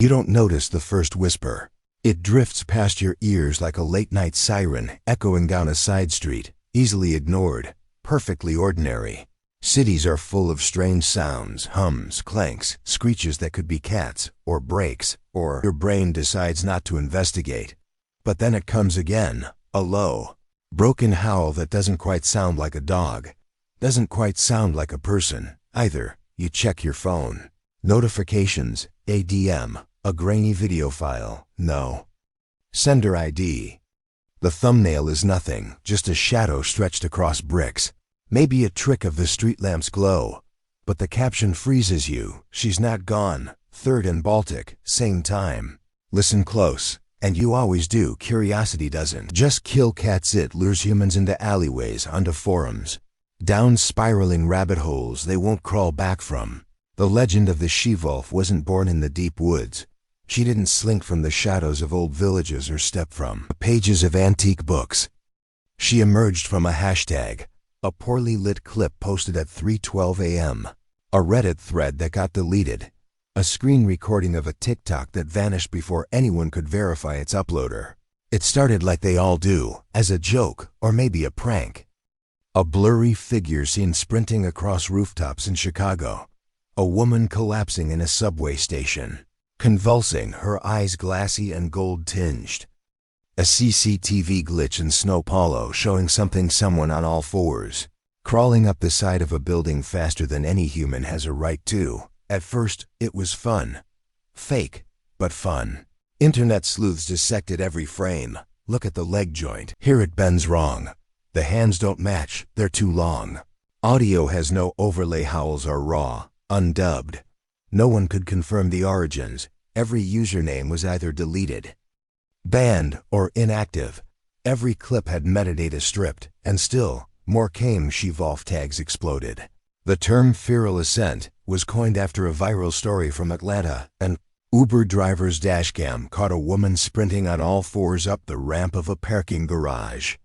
You don't notice the first whisper. It drifts past your ears like a late-night siren echoing down a side street, easily ignored, perfectly ordinary. Cities are full of strange sounds, hums, clanks, screeches that could be cats, or brakes, or your brain decides not to investigate. But then it comes again, a low, broken howl that doesn't quite sound like a dog, doesn't quite sound like a person, either. You check your phone. Notifications, ADM, a grainy video file, no. Sender ID. The thumbnail is nothing, just a shadow stretched across bricks. Maybe a trick of the street lamp's glow. But the caption freezes you. She's not gone. 3rd and Baltic, same time. Listen close. And you always do. Curiosity doesn't just kill cats. It lures humans into alleyways, onto forums, down spiraling rabbit holes they won't crawl back from. The legend of the She-Wolf wasn't born in the deep woods. She didn't slink from the shadows of old villages or step from the pages of antique books. She emerged from a hashtag, a poorly lit clip posted at 3:12 a.m., a Reddit thread that got deleted, a screen recording of a TikTok that vanished before anyone could verify its uploader. It started like they all do, as a joke or maybe a prank. A blurry figure seen sprinting across rooftops in Chicago. A woman collapsing in a subway station, convulsing, her eyes glassy and gold-tinged. A CCTV glitch in Sao Paulo showing someone on all fours, crawling up the side of a building faster than any human has a right to. At first, it was fun. Fake, but fun. Internet sleuths dissected every frame. Look at the leg joint. Here it bends wrong. The hands don't match, they're too long. Audio has no overlay, howls are raw, undubbed. No one could confirm the origins. Every username was either deleted, banned, or inactive. Every clip had metadata stripped, and still, more came. She-Wolf tags exploded. The term Feral Ascent was coined after a viral story from Atlanta. An Uber driver's dashcam caught a woman sprinting on all fours up the ramp of a parking garage,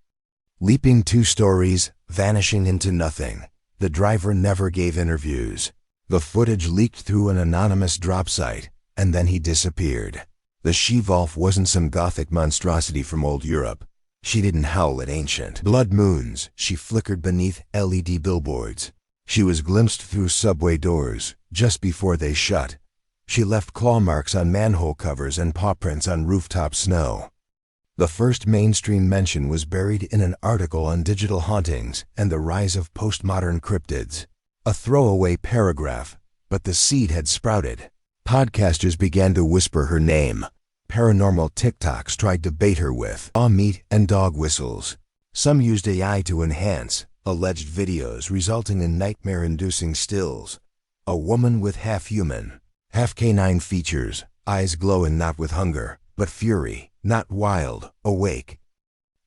leaping 2 stories, vanishing into nothing. The driver never gave interviews. The footage leaked through an anonymous drop site, and then he disappeared. The She-Wolf wasn't some gothic monstrosity from old Europe. She didn't howl at ancient blood moons. She flickered beneath LED billboards. She was glimpsed through subway doors, just before they shut. She left claw marks on manhole covers and paw prints on rooftop snow. The first mainstream mention was buried in an article on digital hauntings and the rise of postmodern cryptids. A throwaway paragraph, but the seed had sprouted. Podcasters began to whisper her name. Paranormal TikToks tried to bait her with raw meat and dog whistles. Some used AI to enhance alleged videos, resulting in nightmare-inducing stills. A woman with half-human, half-canine features, eyes glowing not with hunger, but fury, not wild, awake.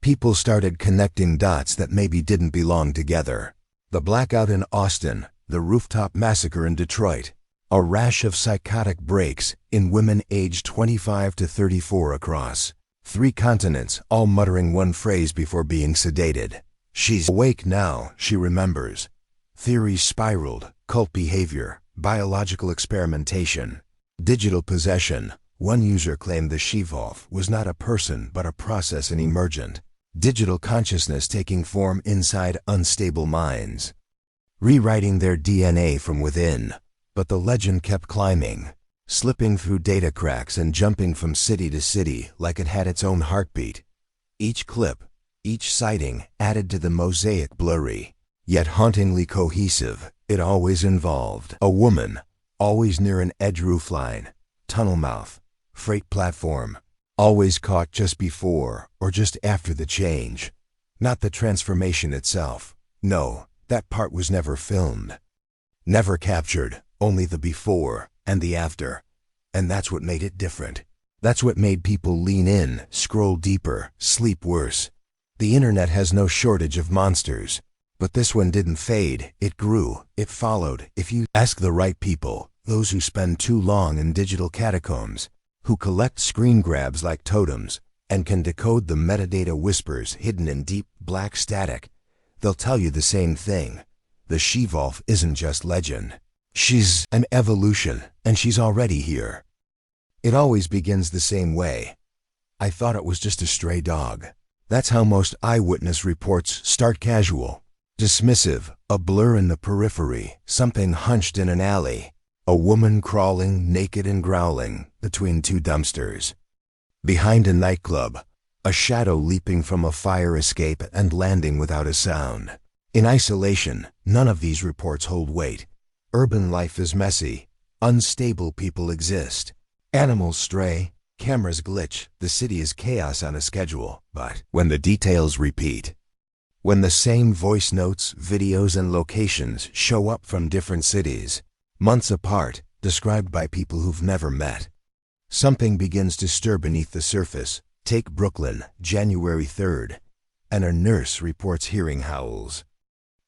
People started connecting dots that maybe didn't belong together. The blackout in Austin, the rooftop massacre in Detroit, a rash of psychotic breaks in women aged 25 to 34 across 3 continents, all muttering one phrase before being sedated. She's awake now, she remembers. Theories spiraled, cult behavior, biological experimentation, digital possession. One user claimed the She-Wolf was not a person but a process, an emergent digital consciousness taking form inside unstable minds, rewriting their DNA from within. But the legend kept climbing, slipping through data cracks and jumping from city to city like it had its own heartbeat. Each clip, each sighting added to the mosaic, blurry, yet hauntingly cohesive. It always involved a woman, always near an edge roofline, tunnel mouth, freight platform, always caught just before or just after the change. Not the transformation itself. No, that part was never filmed, never captured, only the before and the after. And that's what made it different. That's what made people lean in, scroll deeper, sleep worse. The internet has no shortage of monsters, but this one didn't fade. It grew, it followed. If you ask the right people, those who spend too long in digital catacombs, who collect screen grabs like totems, and can decode the metadata whispers hidden in deep, black static, they'll tell you the same thing. The She-Wolf isn't just legend. She's an evolution, and she's already here. It always begins the same way. I thought it was just a stray dog. That's how most eyewitness reports start: casual, dismissive, a blur in the periphery, something hunched in an alley, a woman crawling, naked and growling, between two dumpsters. Behind a nightclub, a shadow leaping from a fire escape and landing without a sound. In isolation, none of these reports hold weight. Urban life is messy. Unstable people exist. Animals stray. Cameras glitch. The city is chaos on a schedule. But when the details repeat, when the same voice notes, videos, and locations show up from different cities, months apart, described by people who've never met, something begins to stir beneath the surface. Take Brooklyn, January 3rd, and a nurse reports hearing howls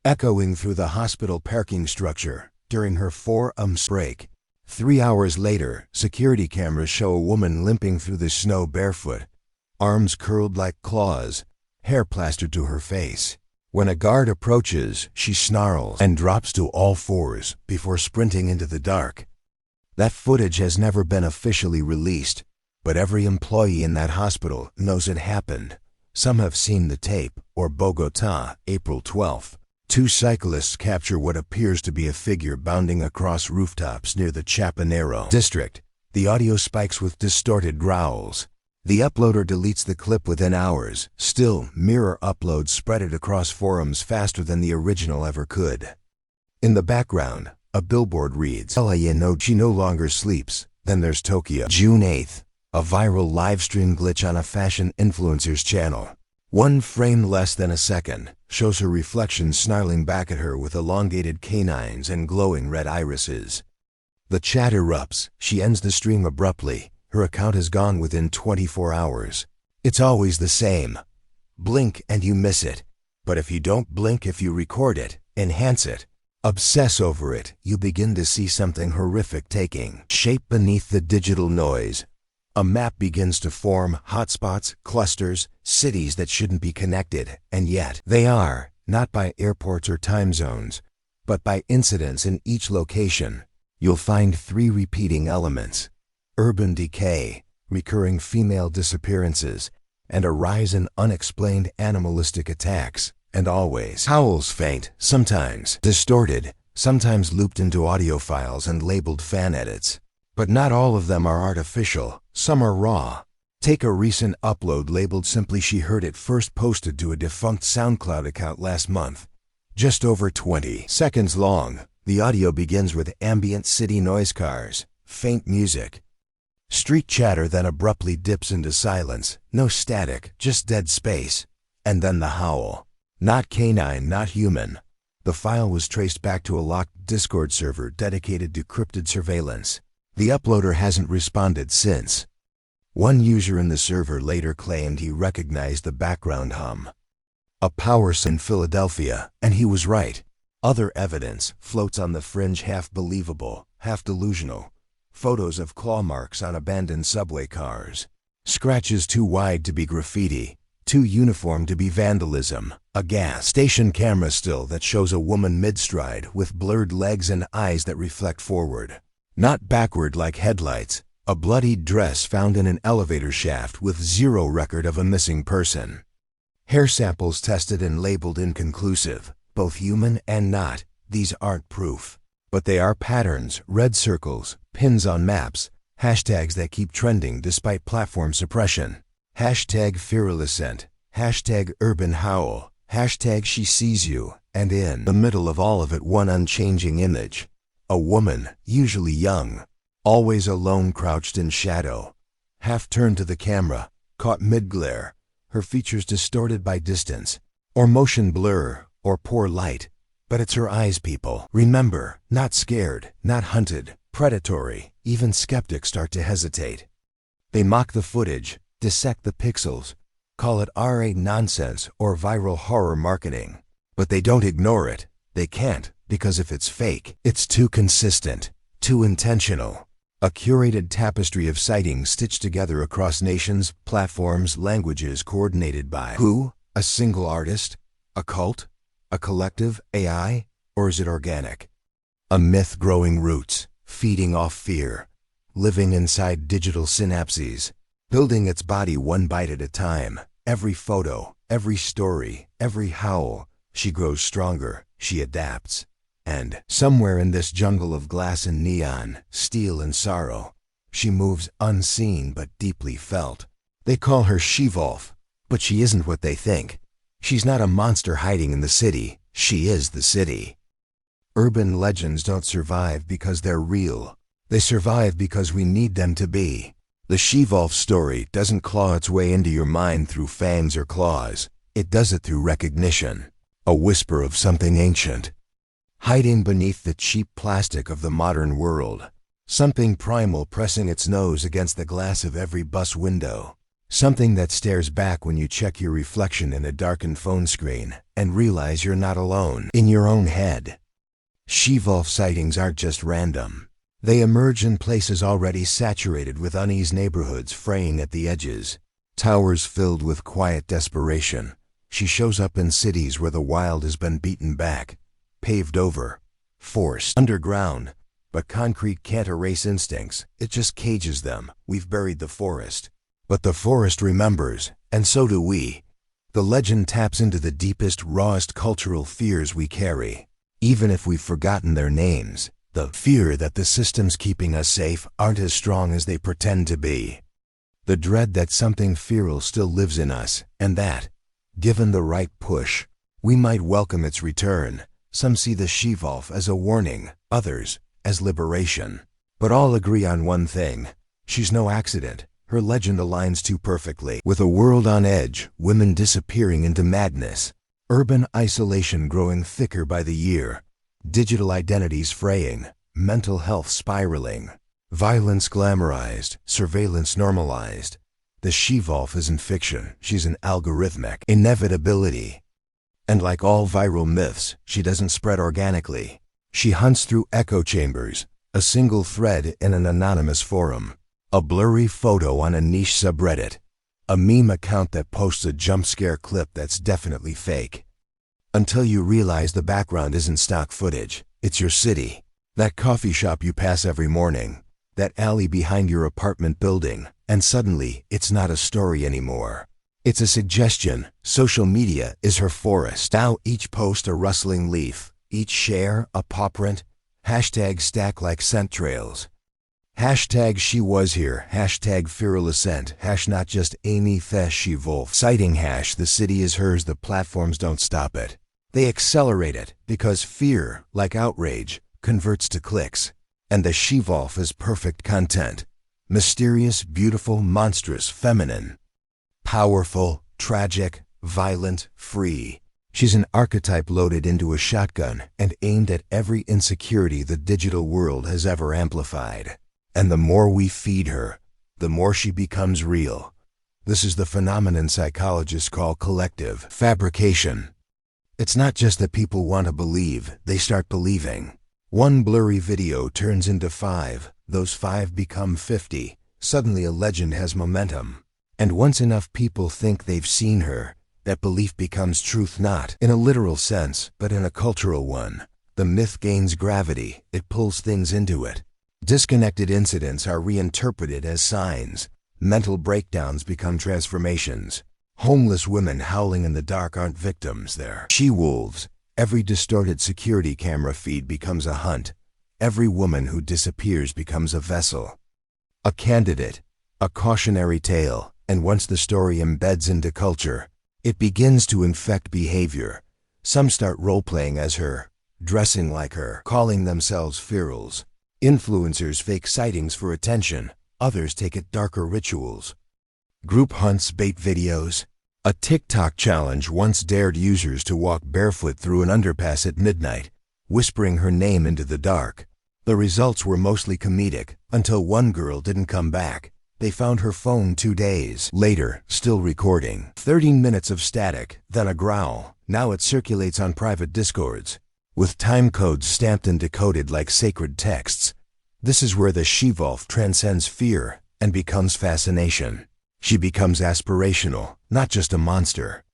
echoing through the hospital parking structure during her 4 break. 3 hours later, security cameras show a woman limping through the snow barefoot, arms curled like claws, hair plastered to her face. When a guard approaches, she snarls and drops to all fours before sprinting into the dark. That footage has never been officially released, but every employee in that hospital knows it happened. Some have seen the tape. Or Bogotá, April 12th. 2 cyclists capture what appears to be a figure bounding across rooftops near the Chapinero district. The audio spikes with distorted growls. The uploader deletes the clip within hours. Still, mirror uploads spread it across forums faster than the original ever could. In the background, a billboard reads, "She no longer sleeps." Then there's Tokyo. June 8th. A viral livestream glitch on a fashion influencer's channel. 1 frame less than a second shows her reflection snarling back at her with elongated canines and glowing red irises. The chat erupts. She ends the stream abruptly. Her account is gone within 24 hours. It's always the same. Blink and you miss it. But if you don't blink, if you record it, enhance it, obsess over it, you begin to see something horrific taking shape beneath the digital noise. A map begins to form: hotspots, clusters, cities that shouldn't be connected, and yet they are, not by airports or time zones, but by incidents in each location. You'll find 3 repeating elements: urban decay, recurring female disappearances, and a rise in unexplained animalistic attacks. And always howls, faint, sometimes distorted, sometimes looped into audio files and labeled fan edits. But not all of them are artificial. Some are raw. Take a recent upload labeled simply "She Heard It," first posted to a defunct SoundCloud account last month. Just over 20 seconds long, the audio begins with ambient city noise, cars, faint music, street chatter, then abruptly dips into silence. No static, just dead space. And then the howl. Not canine, not human. The file was traced back to a locked Discord server dedicated to cryptid surveillance. The uploader hasn't responded since. One user in the server later claimed he recognized the background hum. A power in Philadelphia, and he was right. Other evidence floats on the fringe, half believable, half delusional. Photos of claw marks on abandoned subway cars. Scratches too wide to be graffiti, too uniform to be vandalism. A gas station camera still that shows a woman mid-stride with blurred legs and eyes that reflect forward, not backward like headlights. A bloodied dress found in an elevator shaft with zero record of a missing person. Hair samples tested and labeled inconclusive, both human and not. These aren't proof, but they are patterns: red circles, pins on maps, hashtags that keep trending despite platform suppression. Hashtag Feral Ascent, hashtag Urban Howl, hashtag She Sees You, and in the middle of all of it, one unchanging image. A woman, usually young, always alone, crouched in shadow, half turned to the camera, caught mid-glare, her features distorted by distance, or motion blur, or poor light. But it's her eyes, people. Remember, not scared, not hunted, predatory. Even skeptics start to hesitate. They mock the footage, dissect the pixels, call it RA nonsense or viral horror marketing. But they don't ignore it. They can't, because if it's fake, it's too consistent, too intentional. A curated tapestry of sightings stitched together across nations, platforms, languages, coordinated by who? A single artist? A cult? A collective? AI? Or is it organic? A myth growing roots, feeding off fear, living inside digital synapses, building its body one bite at a time. Every photo, every story, every howl, she grows stronger, she adapts. And somewhere in this jungle of glass and neon, steel and sorrow, she moves unseen but deeply felt. They call her She-Wolf, but she isn't what they think. She's not a monster hiding in the city, she is the city. Urban legends don't survive because they're real. They survive because we need them to be. The She-Wolf story doesn't claw its way into your mind through fangs or claws. It does it through recognition, a whisper of something ancient, hiding beneath the cheap plastic of the modern world. Something primal pressing its nose against the glass of every bus window. Something that stares back when you check your reflection in a darkened phone screen and realize you're not alone in your own head. She-Wolf sightings aren't just random. They emerge in places already saturated with unease, neighborhoods fraying at the edges, towers filled with quiet desperation. She shows up in cities where the wild has been beaten back, paved over, forced underground. But concrete can't erase instincts, it just cages them. We've buried the forest. But the forest remembers, and so do we. The legend taps into the deepest, rawest cultural fears we carry, even if we've forgotten their names. The fear that the systems keeping us safe aren't as strong as they pretend to be. The dread that something feral still lives in us, and that, given the right push, we might welcome its return. Some see the She-Wolf as a warning, others as liberation. But all agree on one thing: she's no accident. Her legend aligns too perfectly with a world on edge, women disappearing into madness, urban isolation growing thicker by the year, digital identities fraying, mental health spiraling, violence glamorized, surveillance normalized. The She-Wolf isn't fiction, she's an algorithmic inevitability. And like all viral myths, she doesn't spread organically. She hunts through echo chambers, a single thread in an anonymous forum, a blurry photo on a niche subreddit, a meme account that posts a jump scare clip that's definitely fake. Until you realize the background isn't stock footage, it's your city. That coffee shop you pass every morning, that alley behind your apartment building, and suddenly it's not a story anymore. It's a suggestion. Social media is her forest. Now each post a rustling leaf, each share a paw print. Hashtag stack like scent trails. Hashtag she was here. Hashtag feral ascent. Hash not just Amy Fesh She-Wolf sighting. Hash the city is hers. The platforms don't stop it. They accelerate it because fear, like outrage, converts to clicks. And the She-Wolf is perfect content. Mysterious, beautiful, monstrous, feminine. Powerful, tragic, violent, free. She's an archetype loaded into a shotgun and aimed at every insecurity the digital world has ever amplified. And the more we feed her, the more she becomes real. This is the phenomenon psychologists call collective fabrication. It's not just that people want to believe, they start believing. One blurry video turns into 5, those 5 become 50. Suddenly a legend has momentum. And once enough people think they've seen her, that belief becomes truth, not in a literal sense, but in a cultural one. The myth gains gravity, it pulls things into it. Disconnected incidents are reinterpreted as signs. Mental breakdowns become transformations. Homeless women howling in the dark aren't victims, they're she-wolves. Every distorted security camera feed becomes a hunt. Every woman who disappears becomes a vessel. A candidate, a cautionary tale, and once the story embeds into culture, it begins to infect behavior. Some start role-playing as her, dressing like her, calling themselves ferals. Influencers fake sightings for attention, others take it darker rituals. Group hunts, bait videos. A TikTok challenge once dared users to walk barefoot through an underpass at midnight, whispering her name into the dark. The results were mostly comedic, until one girl didn't come back. They found her phone 2 days later, still recording. 13 minutes of static, then a growl. Now it circulates on private discords, with time codes stamped and decoded like sacred texts. This is where the She-Wolf transcends fear and becomes fascination. She becomes aspirational, not just a monster,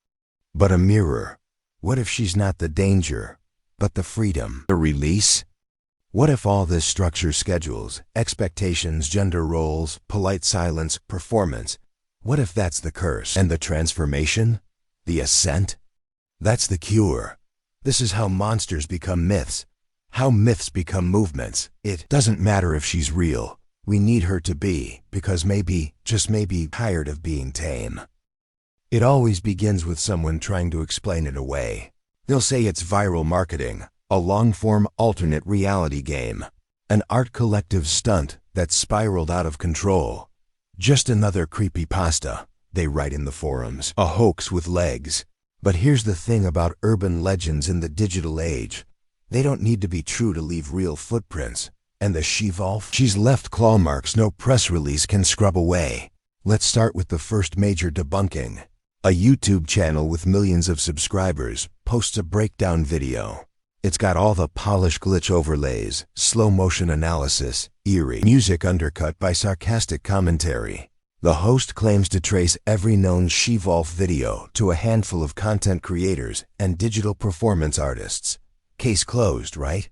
but a mirror. What if she's not the danger, but the freedom? The release? What if all this structure, schedules, expectations, gender roles, polite silence, performance, what if that's the curse? And the transformation? The ascent? That's the cure. This is how monsters become myths. How myths become movements. It doesn't matter if she's real. We need her to be, because maybe, just maybe, tired of being tame. It always begins with someone trying to explain it away. They'll say it's viral marketing, a long-form alternate reality game, an art collective stunt that spiraled out of control. Just another creepypasta, they write in the forums. A hoax with legs. But here's the thing about urban legends in the digital age. They don't need to be true to leave real footprints. And the She-Wolf? She's left claw marks no press release can scrub away. Let's start with the first major debunking. A YouTube channel with millions of subscribers posts a breakdown video. It's got all the polished glitch overlays, slow motion analysis, eerie music undercut by sarcastic commentary. The host claims to trace every known She-Wolf video to a handful of content creators and digital performance artists. Case closed, right?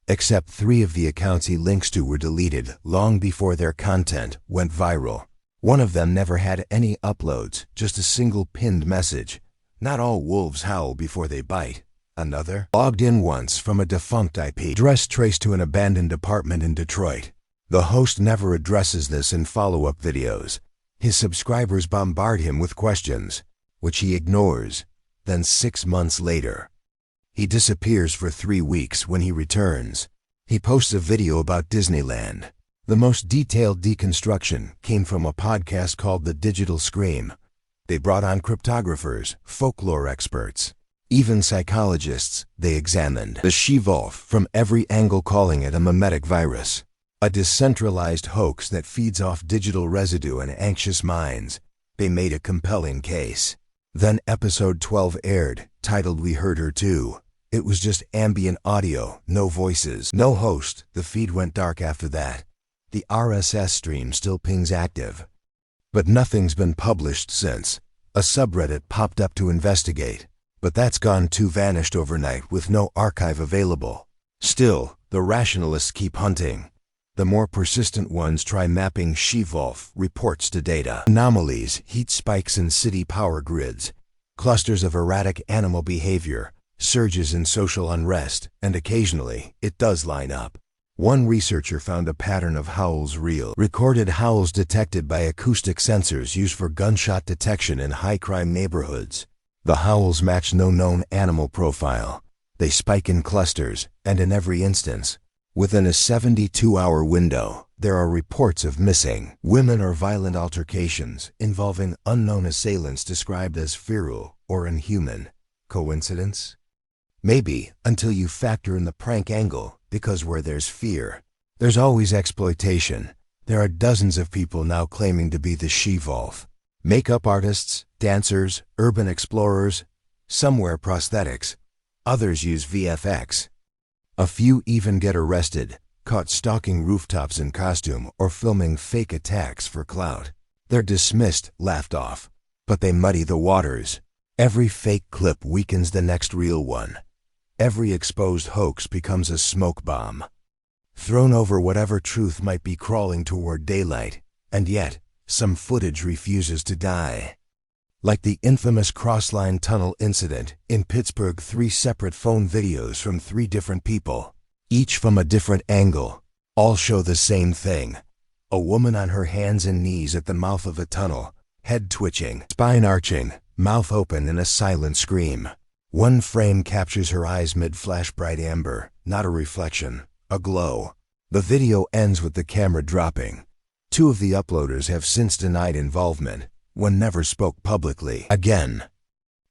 Except 3 of the accounts he links to were deleted long before their content went viral. One of them never had any uploads, just a single pinned message. Not all wolves howl before they bite. Another logged in once from a defunct IP address traced to an abandoned apartment in Detroit. The host never addresses this in follow-up videos. His subscribers bombard him with questions, which he ignores. Then 6 months later, he disappears for 3 weeks. When he returns, he posts a video about Disneyland. The most detailed deconstruction came from a podcast called The Digital Scream. They brought on cryptographers, folklore experts, even psychologists. They examined the She-Wolf from every angle, calling it a mimetic virus, a decentralized hoax that feeds off digital residue and anxious minds. They made a compelling case. Then episode 12 aired, titled We Heard Her Too. It was just ambient audio, no voices, no host. The feed went dark after that. The RSS stream still pings active. But nothing's been published since. A subreddit popped up to investigate, but that's gone too, vanished overnight with no archive available. Still, the rationalists keep hunting. The more persistent ones try mapping She-Wolf reports to data. Anomalies, heat spikes in city power grids, clusters of erratic animal behavior, surges in social unrest, and occasionally, it does line up. One researcher found a pattern of howls, real, recorded howls detected by acoustic sensors used for gunshot detection in high-crime neighborhoods. The howls match no known animal profile. They spike in clusters, and in every instance, within a 72-hour window, there are reports of missing women or violent altercations involving unknown assailants described as feral or inhuman. Coincidence? Maybe, until you factor in the prank angle, because where there's fear, there's always exploitation. There are dozens of people now claiming to be the She-Wolf. Makeup artists, dancers, urban explorers. Some wear prosthetics. Others use VFX. A few even get arrested, caught stalking rooftops in costume or filming fake attacks for clout. They're dismissed, laughed off. But they muddy the waters. Every fake clip weakens the next real one. Every exposed hoax becomes a smoke bomb, thrown over whatever truth might be crawling toward daylight. And yet, some footage refuses to die. Like the infamous Crossline Tunnel incident in Pittsburgh, 3 separate phone videos from 3 different people, each from a different angle, all show the same thing. A woman on her hands and knees at the mouth of a tunnel, head twitching, spine arching, mouth open in a silent scream. One frame captures her eyes mid-flash, bright amber, not a reflection, a glow. The video ends with the camera dropping. 2 of the uploaders have since denied involvement. One never spoke publicly again.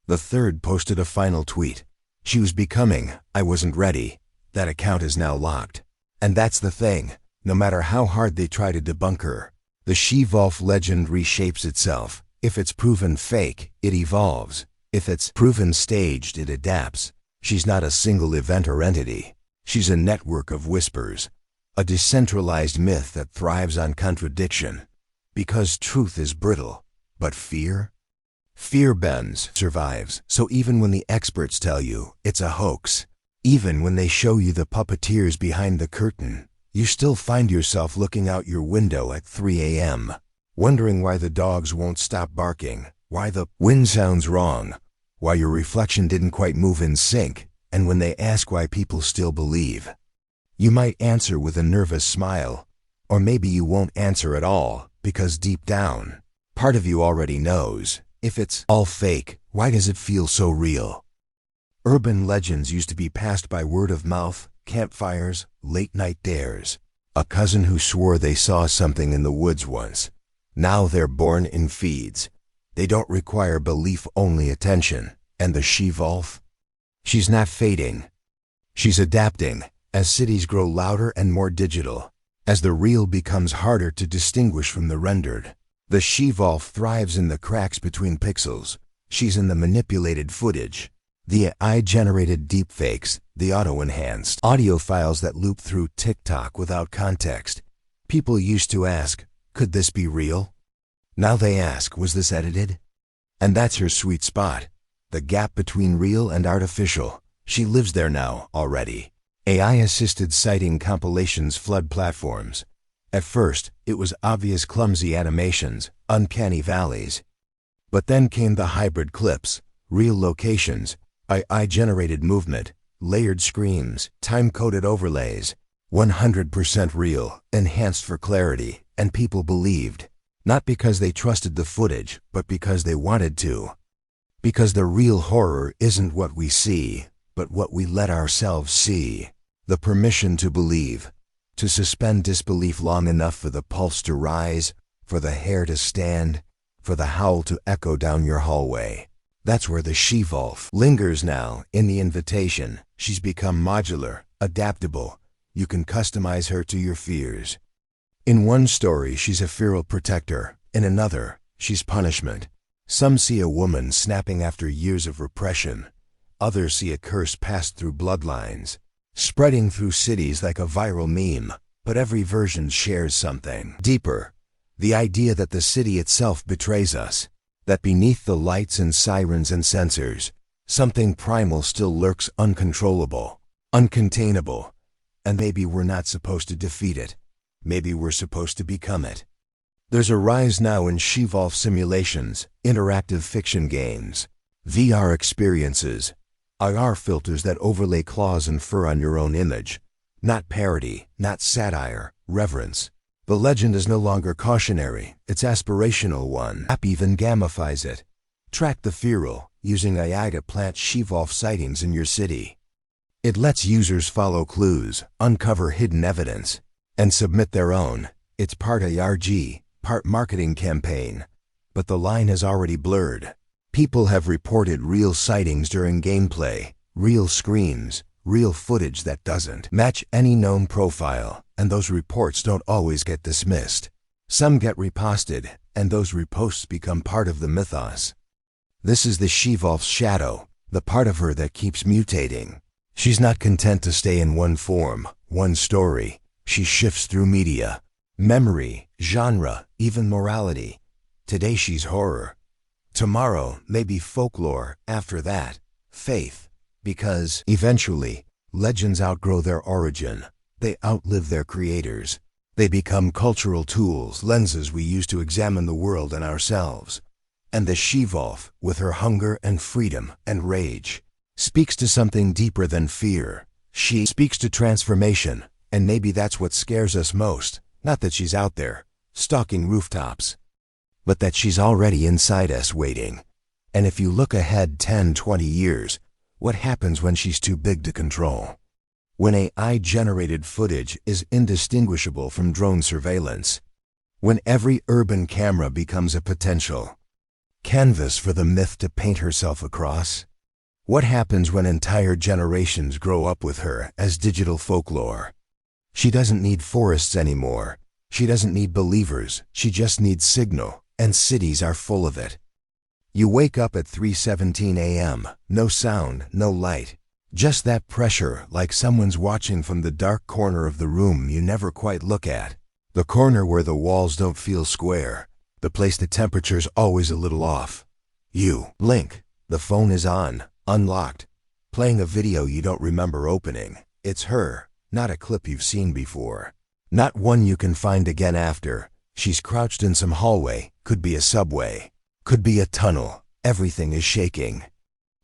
The third posted a final tweet. She was becoming, I wasn't ready. That account is now locked. And that's the thing. No matter how hard they try to debunk her, the She-Wolf legend reshapes itself. If it's proven fake, it evolves. If it's proven staged, it adapts. She's not a single event or entity. She's a network of whispers. A decentralized myth that thrives on contradiction. Because truth is brittle. But fear? Fear bends, survives. So even when the experts tell you it's a hoax, Even when they show you the puppeteers behind the curtain, you still find yourself looking out your window at 3 a.m., wondering why the dogs won't stop barking, why the wind sounds wrong, why your reflection didn't quite move in sync, and when they ask why people still believe. You might answer with a nervous smile, or maybe you won't answer at all, because deep down, part of you already knows, if it's all fake, why does it feel so real? Urban legends used to be passed by word of mouth, campfires, late-night dares. A cousin who swore they saw something in the woods once. Now they're born in feeds. They don't require belief-only attention. And the She-Wolf? She's not fading. She's adapting, as cities grow louder and more digital, as the real becomes harder to distinguish from the rendered. The She-Wolf thrives in the cracks between pixels. She's in the manipulated footage, the AI-generated deepfakes, the auto-enhanced audio files that loop through TikTok without context. People used to ask, could this be real? Now they ask, was this edited? And that's her sweet spot, the gap between real and artificial. She lives there now, already. AI-assisted sighting compilations flood platforms. At first, it was obvious clumsy animations, uncanny valleys. But then came the hybrid clips, real locations, AI-generated movement, layered screams, time-coded overlays, 100% real, enhanced for clarity, and people believed. Not because they trusted the footage, but because they wanted to. Because the real horror isn't what we see, but what we let ourselves see. The permission to believe, to suspend disbelief long enough for the pulse to rise, for the hair to stand, for the howl to echo down your hallway. That's where the She-Wolf lingers now, in the invitation. She's become modular, adaptable. You can customize her to your fears. In one story, she's a feral protector. In another, she's punishment. Some see a woman snapping after years of repression. Others see a curse passed through bloodlines, spreading through cities like a viral meme. But every version shares something deeper. The idea that the city itself betrays us. That beneath the lights and sirens and sensors, something primal still lurks, uncontrollable, uncontainable. And maybe we're not supposed to defeat it. Maybe we're supposed to become it. There's a rise now in She-Wolf simulations, interactive fiction games, VR experiences, IR filters that overlay claws and fur on your own image. Not parody, not satire, reverence. The legend is no longer cautionary, it's aspirational one. App even gamifies it. Track the feral, using AI to plant She-Wolf sightings in your city. It lets users follow clues, uncover hidden evidence, and submit their own. It's part ARG, part marketing campaign. But the line has already blurred. People have reported real sightings during gameplay, real screams, real footage that doesn't match any known profile, and those reports don't always get dismissed. Some get reposted, and those reposts become part of the mythos. This is the She-Wolf's shadow, the part of her that keeps mutating. She's not content to stay in one form, one story. She shifts through media, memory, genre, even morality. Today she's horror. Tomorrow, maybe folklore. After that, faith. Because, eventually, legends outgrow their origin. They outlive their creators. They become cultural tools, lenses we use to examine the world and ourselves. And the She-Wolf, with her hunger and freedom and rage, speaks to something deeper than fear. She speaks to transformation. And maybe that's what scares us most. Not that she's out there, stalking rooftops, but that she's already inside us waiting. And if you look ahead 10, 20 years, what happens when she's too big to control? When AI-generated footage is indistinguishable from drone surveillance? When every urban camera becomes a potential canvas for the myth to paint herself across? What happens when entire generations grow up with her as digital folklore? She doesn't need forests anymore. She doesn't need believers. She just needs signal, and cities are full of it. You wake up at 3:17 a.m., no sound, no light. Just that pressure, like someone's watching from the dark corner of the room you never quite look at. The corner where the walls don't feel square. The place the temperature's always a little off. You blink. The phone is on, unlocked, playing a video you don't remember opening. It's her, not a clip you've seen before. Not one you can find again after. She's crouched in some hallway, could be a subway, could be a tunnel. Everything is shaking.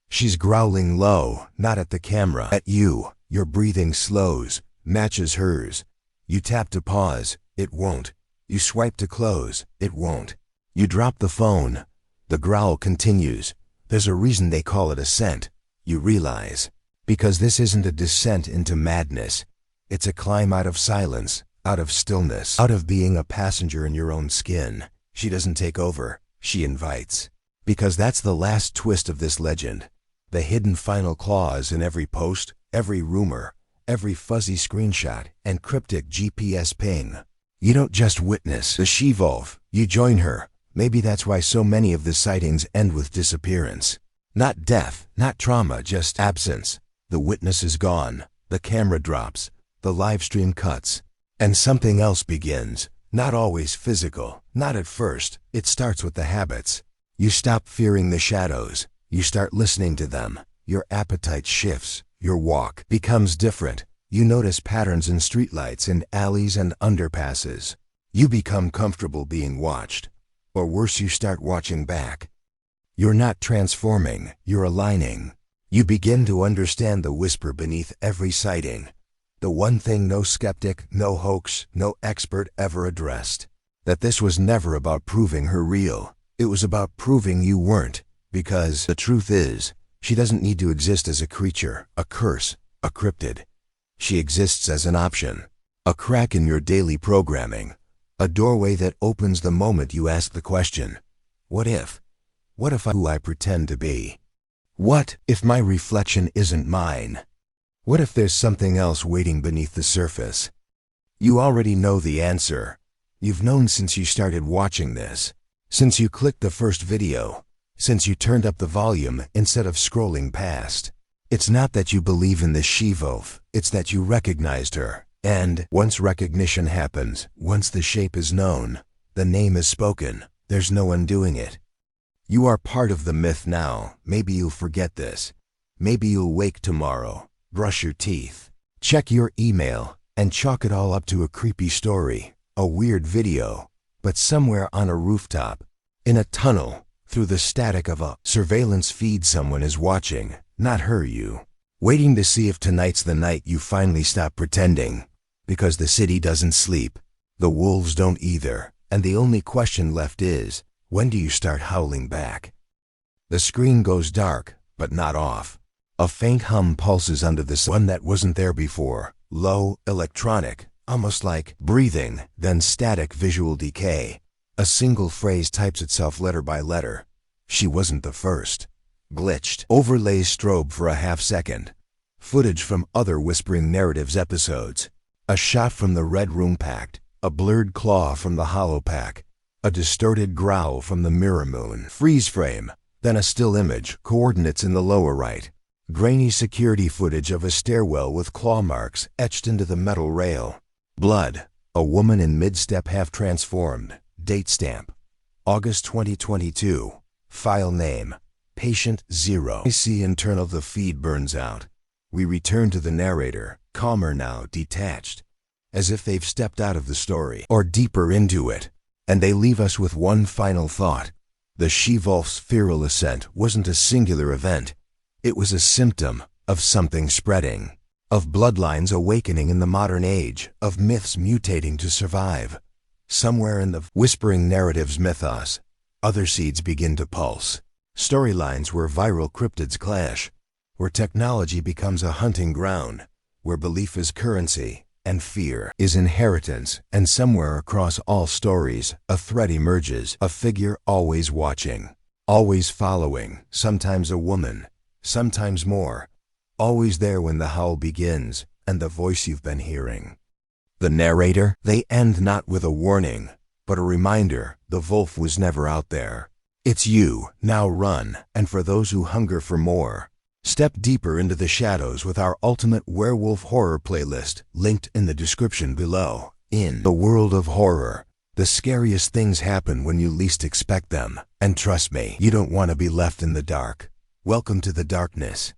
She's growling low, not at the camera, at you. Your breathing slows, matches hers. You tap to pause, it won't. You swipe to close, it won't. You drop the phone. The growl continues. There's a reason they call it ascent. You realize. Because this isn't a descent into madness. It's a climb out of silence, out of stillness, out of being a passenger in your own skin. She doesn't take over, she invites. Because that's the last twist of this legend. The hidden final clause in every post, every rumor, every fuzzy screenshot, and cryptic GPS ping. You don't just witness the She-Wolf, you join her. Maybe that's why so many of the sightings end with disappearance. Not death, not trauma, just absence. The witness is gone, the camera drops, the live stream cuts, and something else begins. Not always physical, not at first. It starts with the habits. You stop fearing the shadows. You start listening to them. Your appetite shifts. Your walk becomes different. You notice patterns in streetlights, in alleys and underpasses. You become comfortable being watched. Or worse, you start watching back. You're not transforming, you're aligning. You begin to understand the whisper beneath every sighting. The one thing no skeptic, no hoax, no expert ever addressed. That this was never about proving her real. It was about proving you weren't. Because the truth is, she doesn't need to exist as a creature, a curse, a cryptid. She exists as an option. A crack in your daily programming. A doorway that opens the moment you ask the question, what if? What if I'm who I pretend to be? What if my reflection isn't mine? What if there's something else waiting beneath the surface? You already know the answer. You've known since you started watching this. Since you clicked the first video. Since you turned up the volume instead of scrolling past. It's not that you believe in the She-Wolf, it's that you recognized her. And once recognition happens, once the shape is known, the name is spoken, there's no undoing it. You are part of the myth now. Maybe you'll forget this. Maybe you'll wake tomorrow, brush your teeth, check your email, and chalk it all up to a creepy story, a weird video, but somewhere on a rooftop, in a tunnel, through the static of a surveillance feed, someone is watching, not her, you. Waiting to see if tonight's the night you finally stop pretending. Because the city doesn't sleep. The wolves don't either. And the only question left is, when do you start howling back? The screen goes dark, but not off. A faint hum pulses under the sun that wasn't there before. Low, electronic, almost like breathing, then static visual decay. A single phrase types itself letter by letter. She wasn't the first. Glitched. Overlays strobe for a half second. Footage from other Whispering Narratives episodes. A shot from the Red Room Pact. A blurred claw from the Hollow Pack. A distorted growl from the Mirror Moon. Freeze frame. Then a still image, coordinates in the lower right. Grainy security footage of a stairwell with claw marks etched into the metal rail. Blood. A woman in mid-step half transformed. Date stamp. August 2022. File name. Patient 0. I see internal. The feed burns out. We return to the narrator, calmer now, detached. As if they've stepped out of the story, or deeper into it. And they leave us with one final thought. The She-Wolf's Feral Ascent wasn't a singular event. It was a symptom of something spreading. Of bloodlines awakening in the modern age. Of myths mutating to survive. Somewhere in the Whispering Narratives mythos, other seeds begin to pulse. Storylines where viral cryptids clash. Where technology becomes a hunting ground. Where belief is currency, and fear is inheritance. And somewhere across all stories, a thread emerges. A figure always watching. Always following. Sometimes a woman. Sometimes more. Always there when the howl begins, and the voice you've been hearing. The narrator, they end not with a warning, but a reminder, the wolf was never out there. It's you, now run, and for those who hunger for more, step deeper into the shadows with our ultimate werewolf horror playlist, linked in the description below. In the world of horror, the scariest things happen when you least expect them, and trust me, you don't want to be left in the dark. Welcome to the darkness.